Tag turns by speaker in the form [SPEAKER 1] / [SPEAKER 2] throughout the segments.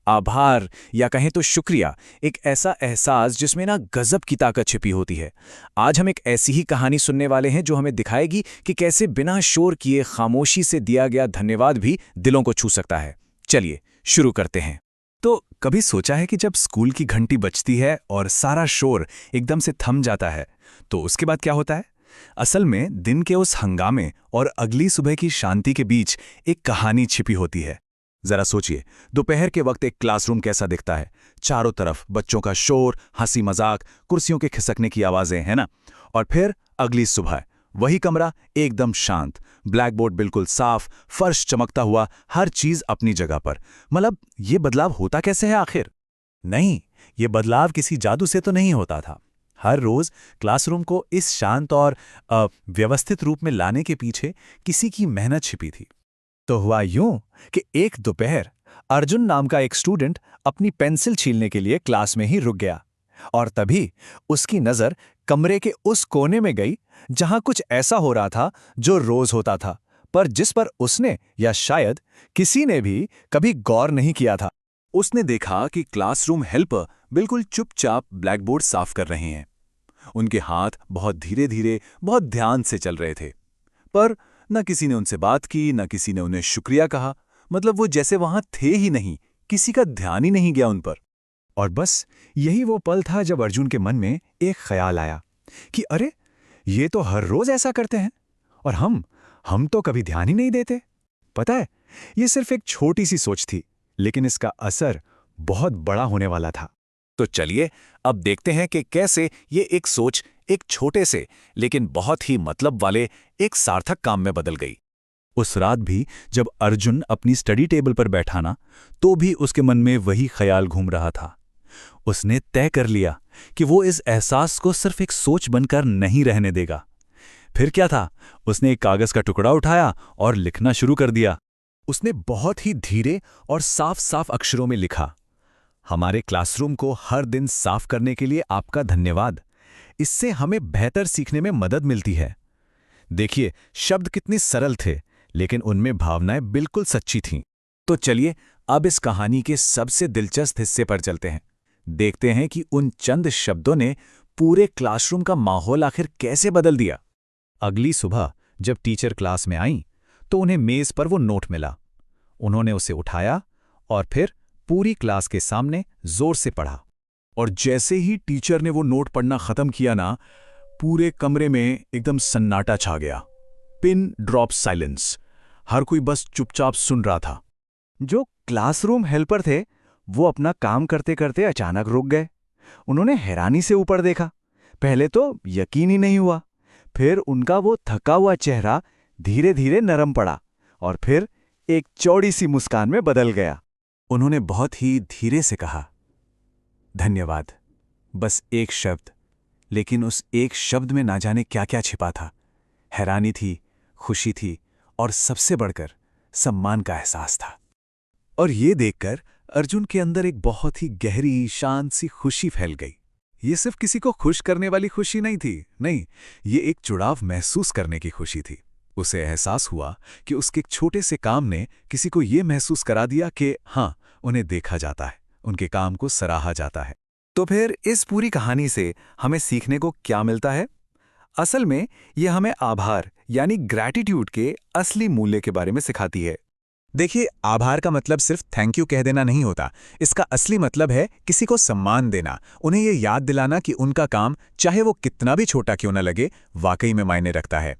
[SPEAKER 1] आभार या कहें तो शुक्रिया, एक ऐसा एहसास जिसमें ना गजब की ताकत छिपी होती है। आज हम एक ऐसी ही कहानी सुनने वाले हैं जो हमें दिखाएगी कि कैसे बिना शोर किए खामोशी से दिया गया धन्यवाद भी दिलों को छू सकता है। चलिए शुरू करते हैं। तो कभी सोचा है कि जब स्कूल की घंटी बजती है और सारा शोर एकदम से थम जाता है, तो उसके बाद क्या होता है? असल में दिन के उस हंगामे और अगली सुबह की शांति के बीच एक कहानी छिपी होती है। जरा सोचिए, दोपहर के वक्त एक क्लासरूम कैसा दिखता है। चारों तरफ बच्चों का शोर, हंसी मजाक, कुर्सियों के खिसकने की आवाजें, है ना? और फिर अगली सुबह वही कमरा एकदम शांत, ब्लैक बोर्ड बिल्कुल साफ, फर्श चमकता हुआ, हर चीज अपनी जगह पर। मतलब ये बदलाव होता कैसे है आखिर? नहीं, ये बदलाव किसी जादू से तो नहीं होता था। हर रोज क्लासरूम को इस शांत और व्यवस्थित रूप में लाने के पीछे किसी की मेहनत छिपी थी। तो हुआ यूं कि एक दोपहर अर्जुन नाम का एक स्टूडेंट अपनी पेंसिल छीलने के लिए क्लास में ही रुक गया, और तभी उसकी नजर कमरे के उस कोने में गई जहां कुछ ऐसा हो रहा था जो रोज होता था, पर जिस पर उसने या शायद किसी ने भी कभी गौर नहीं किया था। उसने देखा कि क्लासरूम हेल्पर बिल्कुल चुपचाप ब्लैकबोर्ड साफ कर रहे हैं। उनके हाथ बहुत धीरे धीरे, बहुत ध्यान से चल रहे थे, पर न किसी ने उनसे बात की, न किसी ने उन्हें शुक्रिया कहा। मतलब वो जैसे वहां थे ही नहीं, किसी का ध्यान ही नहीं गया उन पर। और बस यही वो पल था जब अर्जुन के मन में एक ख्याल आया कि अरे, ये तो हर रोज ऐसा करते हैं और हम तो कभी ध्यान ही नहीं देते। पता है, ये सिर्फ एक छोटी सी सोच थी, लेकिन इसका असर बहुत बड़ा होने वाला था। तो चलिए अब देखते हैं कि कैसे ये एक सोच एक छोटे से लेकिन बहुत ही मतलब वाले एक सार्थक काम में बदल गई। उस रात भी जब अर्जुन अपनी स्टडी टेबल पर बैठा ना, तो भी उसके मन में वही ख्याल घूम रहा था। उसने तय कर लिया कि वो इस एहसास को सिर्फ एक सोच बनकर नहीं रहने देगा। फिर क्या था, उसने एक कागज का टुकड़ा उठाया और लिखना शुरू कर दिया। उसने बहुत ही धीरे और साफ साफ अक्षरों में लिखा, हमारे क्लासरूम को हर दिन साफ करने के लिए आपका धन्यवाद। इससे हमें बेहतर सीखने में मदद मिलती है। देखिए, शब्द कितने सरल थे, लेकिन उनमें भावनाएं बिल्कुल सच्ची थीं। तो चलिए अब इस कहानी के सबसे दिलचस्प हिस्से पर चलते हैं। देखते हैं कि उन चंद शब्दों ने पूरे क्लासरूम का माहौल आखिर कैसे बदल दिया। अगली सुबह जब टीचर क्लास में आईं, तो उन्हें मेज पर वो नोट मिला। उन्होंने उसे उठाया और फिर पूरी क्लास के सामने जोर से पढ़ा। और जैसे ही टीचर ने वो नोट पढ़ना खत्म किया ना, पूरे कमरे में एकदम सन्नाटा छा गया। Pin drop silence. हर कोई बस चुपचाप सुन रहा था। जो क्लासरूम हेल्पर थे, वो अपना काम करते करते अचानक रुक गए। उन्होंने हैरानी से ऊपर देखा। पहले तो यकीन ही नहीं हुआ, फिर उनका वो थका हुआ चेहरा धीरे धीरे नरम पड़ा और फिर एक चौड़ी सी मुस्कान में बदल गया। उन्होंने बहुत ही धीरे से कहा, धन्यवाद। बस एक शब्द, लेकिन उस एक शब्द में ना जाने क्या क्या छिपा था। हैरानी थी, खुशी थी और सबसे बढ़कर सम्मान का एहसास था। और ये देखकर अर्जुन के अंदर एक बहुत ही गहरी, शांत सी खुशी फैल गई। ये सिर्फ किसी को खुश करने वाली खुशी नहीं थी, नहीं, ये एक जुड़ाव महसूस करने की खुशी थी। उसे एहसास हुआ कि उसके एक छोटे से काम ने किसी को ये महसूस करा दिया कि हाँ, उन्हें देखा जाता है, उनके काम को सराहा जाता है। तो फिर इस पूरी कहानी से हमें सीखने को क्या मिलता है? असल में यह हमें आभार यानी ग्रैटिट्यूड के असली मूल्य के बारे में सिखाती है। देखिए, आभार का मतलब सिर्फ थैंक यू कह देना नहीं होता। इसका असली मतलब है किसी को सम्मान देना, उन्हें ये याद दिलाना कि उनका काम, चाहे वो कितना भी छोटा क्यों न लगे, वाकई में मायने रखता है।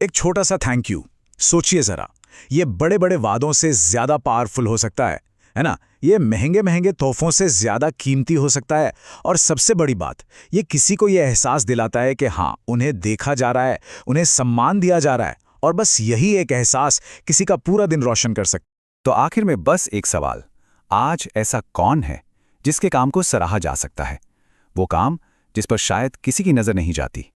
[SPEAKER 1] एक छोटा सा थैंक यू, सोचिए जरा, ये बड़े बड़े वादों से ज्यादा पावरफुल हो सकता है ना? ये महंगे महंगे तोहफों से ज्यादा कीमती हो सकता है। और सबसे बड़ी बात, ये किसी को ये एहसास दिलाता है कि हाँ, उन्हें देखा जा रहा है, उन्हें सम्मान दिया जा रहा है। और बस यही एक एहसास किसी का पूरा दिन रोशन कर सकता। तो आखिर में बस एक सवाल, आज ऐसा कौन है जिसके काम को सराहा जा सकता है? वो काम जिस पर शायद किसी की नजर नहीं जाती।